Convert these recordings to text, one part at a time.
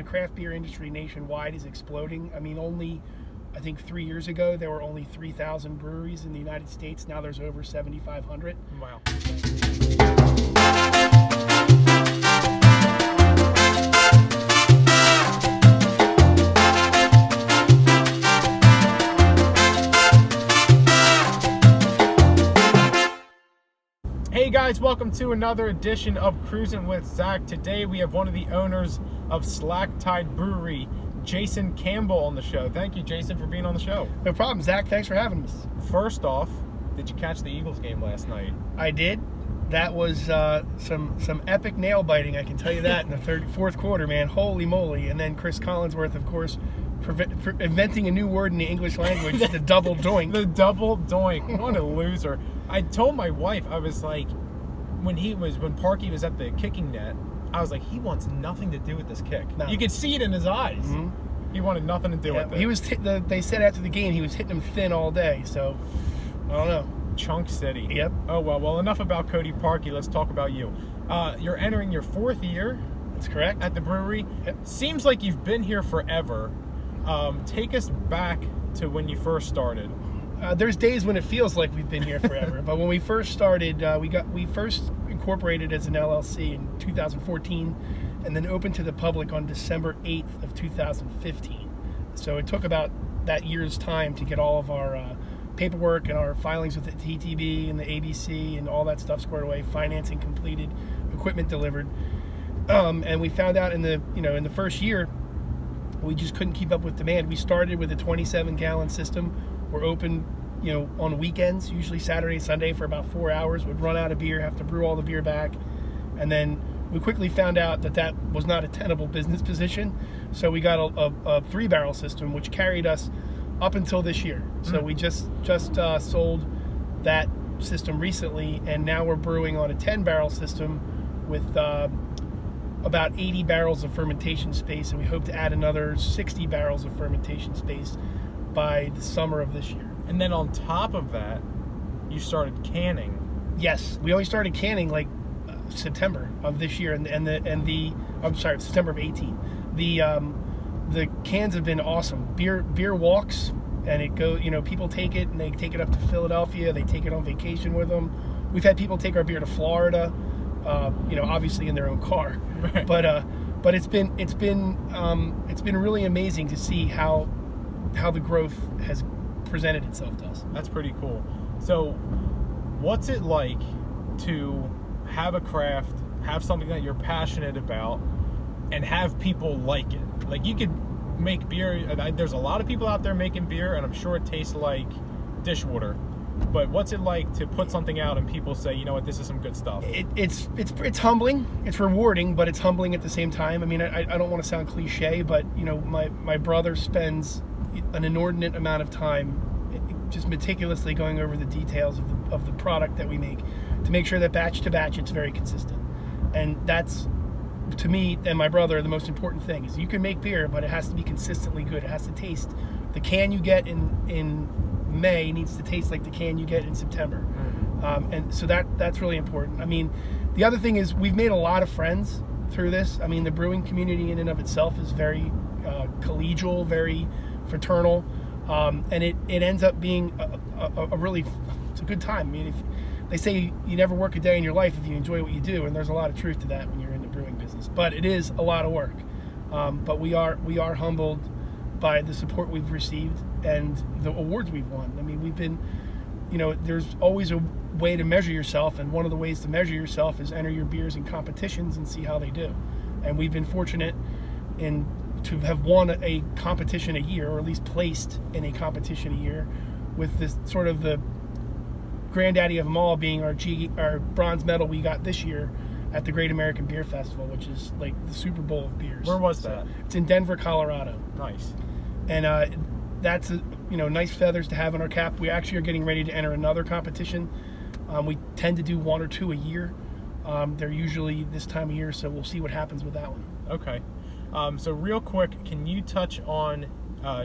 the craft beer industry nationwide is exploding. I mean, I think 3 years ago, there were only 3,000 breweries in the United States. Now there's over 7,500. Wow. Hey guys, welcome to another edition of Cruisin with Zach. Today we have one of the owners of Slack Tide Brewery, Jason Campbell, on the show. Thank you, Jason, for being on the show. No problem, Zach. Thanks for having us. First off, did you catch the Eagles game last night? I did. That was some epic nail biting, I can tell you that, in the fourth quarter, man. Holy moly. And then Chris Collinsworth, of course, inventing a new word in the English language, the double doink. The double doink. What a loser. I told my wife, I was like, when Parkey was at the kicking net, I was like, he wants nothing to do with this kick. No. You could see it in his eyes. Mm-hmm. He wanted nothing to do with it. He was. They said after the game he was hitting him thin all day. So I don't know. Chunk City. Yep. Oh well. Enough about Cody Parkey. Let's talk about you. You're entering your fourth year. That's correct. At the brewery. Yep. Seems like you've been here forever. Take us back to when you first started. There's days when it feels like we've been here forever, but when we first started, we first incorporated as an LLC in 2014, and then opened to the public on December 8th of 2015. So it took about that year's time to get all of our paperwork and our filings with the TTB and the ABC and all that stuff squared away, financing completed, equipment delivered, and we found out in the first year we just couldn't keep up with demand. We started with a 27-gallon system. We're open, on weekends, usually Saturday, Sunday, for about 4 hours. We'd run out of beer, have to brew all the beer back. And then we quickly found out that was not a tenable business position. So we got a 3-barrel system, which carried us up until this year. So we just sold that system recently, and now we're brewing on a 10-barrel system with about 80 barrels of fermentation space, and we hope to add another 60 barrels of fermentation space by the summer of this year. And then on top of that, you started canning. Yes, we only started canning like September of this year, September of 18. The cans have been awesome. Beer walks, and it go. People take it and they take it up to Philadelphia. They take it on vacation with them. We've had people take our beer to Florida. Obviously in their own car, right. But it's been really amazing to see how the growth has presented itself to us. That's pretty cool. So what's it like to have a craft, have something that you're passionate about, and have people like it? Like, you could make beer, there's a lot of people out there making beer, and I'm sure it tastes like dishwater. But what's it like to put something out and people say, you know what, this is some good stuff? It's humbling. It's rewarding, but it's humbling at the same time. I mean, I don't want to sound cliche, but my brother spends an inordinate amount of time just meticulously going over the details of the product that we make to make sure that batch to batch it's very consistent. And that's, to me and my brother, the most important thing is you can make beer, but it has to be consistently good. It has to taste. The can you get in May needs to taste like the can you get in September. And so that's really important. I mean, the other thing is we've made a lot of friends through this. I mean, the brewing community in and of itself is very collegial, very fraternal, and it ends up being a really, it's a good time. I mean, if they say you never work a day in your life if you enjoy what you do, and there's a lot of truth to that when you're in the brewing business, but it is a lot of work. But we are humbled by the support we've received and the awards we've won. I mean, we've been, there's always a way to measure yourself, and one of the ways to measure yourself is enter your beers in competitions and see how they do. And we've been fortunate to have won a competition a year, or at least placed in a competition a year, with this sort of the granddaddy of them all being our bronze medal we got this year at the Great American Beer Festival, which is like the Super Bowl of beers. Where was that? It's in Denver, Colorado. Nice. And that's nice feathers to have in our cap. We actually are getting ready to enter another competition. We tend to do 1 or 2 a year. They're usually this time of year, so we'll see what happens with that one. Okay. So real quick, can you touch on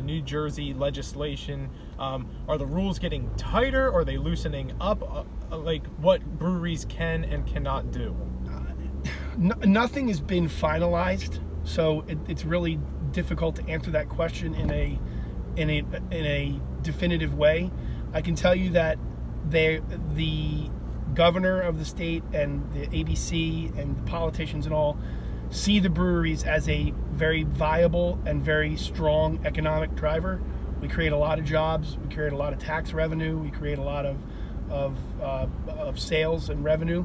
New Jersey legislation? Are the rules getting tighter? Or are they loosening up? Like, what breweries can and cannot do? Nothing has been finalized. So it's really difficult to answer that question in a definitive way. I can tell you that the governor of the state and the ABC and the politicians and all see the breweries as a very viable and very strong economic driver. We create a lot of jobs. We create a lot of tax revenue. We create a lot of sales and revenue.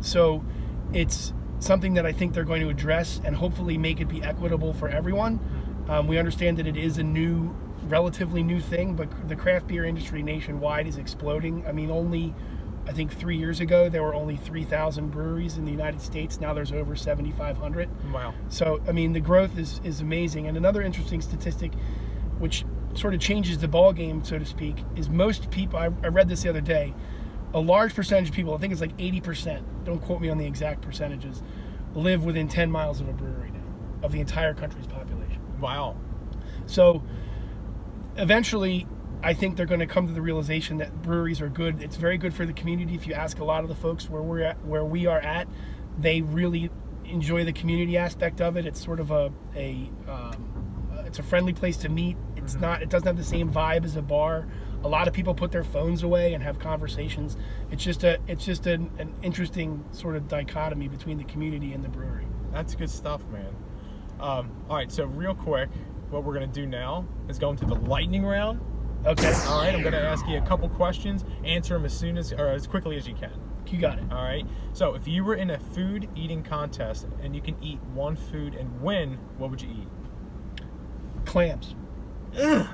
So it's something that I think they're going to address and hopefully make it be equitable for everyone. We understand that it is a relatively new thing, but the craft beer industry nationwide is exploding. I mean, I think 3 years ago, there were only 3,000 breweries in the United States. Now there's over 7,500. Wow. So, I mean, the growth is amazing. And another interesting statistic, which sort of changes the ball game, so to speak, is most people, I read this the other day, a large percentage of people, I think it's like 80%, don't quote me on the exact percentages, live within 10 miles of a brewery now, of the entire country's population. Wow. So eventually, I think they're going to come to the realization that breweries are good. It's very good for the community. If you ask a lot of the folks where we are at, they really enjoy the community aspect of it. It's sort of it's a friendly place to meet. It doesn't have the same vibe as a bar. A lot of people put their phones away and have conversations. It's just an interesting sort of dichotomy between the community and the brewery. That's good stuff, man. All right, so real quick, what we're going to do now is go into the lightning round. Okay. All right, I'm going to ask you a couple questions. Answer them as quickly as you can. You got it. All right. So if you were in a food eating contest and you can eat one food and win, what would you eat? Clams. Ugh.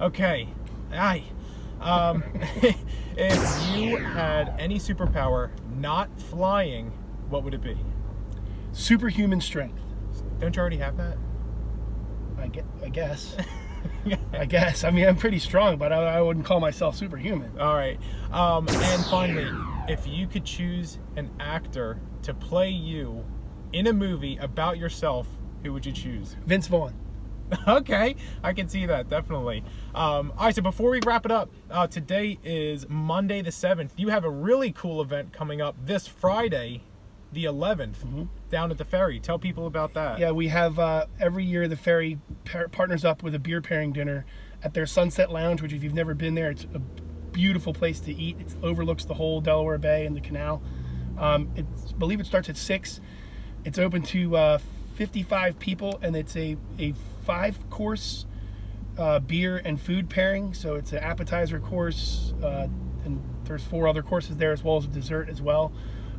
Okay. Aye. If you had any superpower not flying, what would it be? Superhuman strength. Don't you already have that? I guess. I guess. I mean, I'm pretty strong, but I wouldn't call myself superhuman. All right. And finally, if you could choose an actor to play you in a movie about yourself, who would you choose? Vince Vaughn. Okay, I can see that, definitely. All right, so before we wrap it up, today is Monday the 7th. You have a really cool event coming up this Friday, the 11th, down at the Ferry. Tell people about that. Yeah, we have every year the Ferry partners up with a beer pairing dinner at their Sunset Lounge, which if you've never been there, it's a beautiful place to eat. It overlooks the whole Delaware Bay and the canal. I believe it starts at 6. It's open to 55 people, and it's a 5-course beer and food pairing. So it's an appetizer course, and there's 4 other courses there, as well as a dessert as well.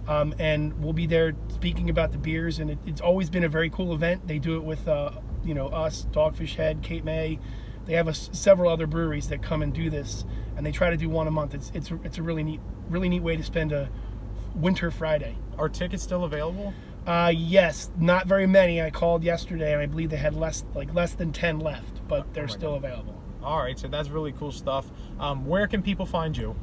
And we'll be there speaking about the beers, and it's always been a very cool event. They do it with us, Dogfish Head, Cape May. They have several other breweries that come and do this, and they try to do one a month. It's a really neat way to spend a winter Friday. Are tickets still available? Yes, not very many. I called yesterday, and I believe they had less than 10 left, but they're still available. All right, so that's really cool stuff. Where can people find you?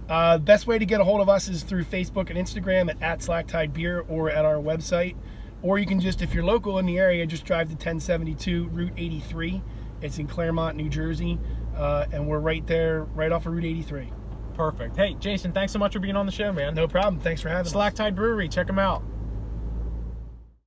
Best way to get a hold of us is through Facebook and Instagram at Slack Tide Beer, or at our website. Or you can just, if you're local in the area, just drive to 1072 Route 83. It's in Claremont, New Jersey, and we're right there, right off of Route 83. Perfect. Hey, Jason, thanks so much for being on the show, man. No problem. Thanks for having us. Slack Tide Brewery, check them out.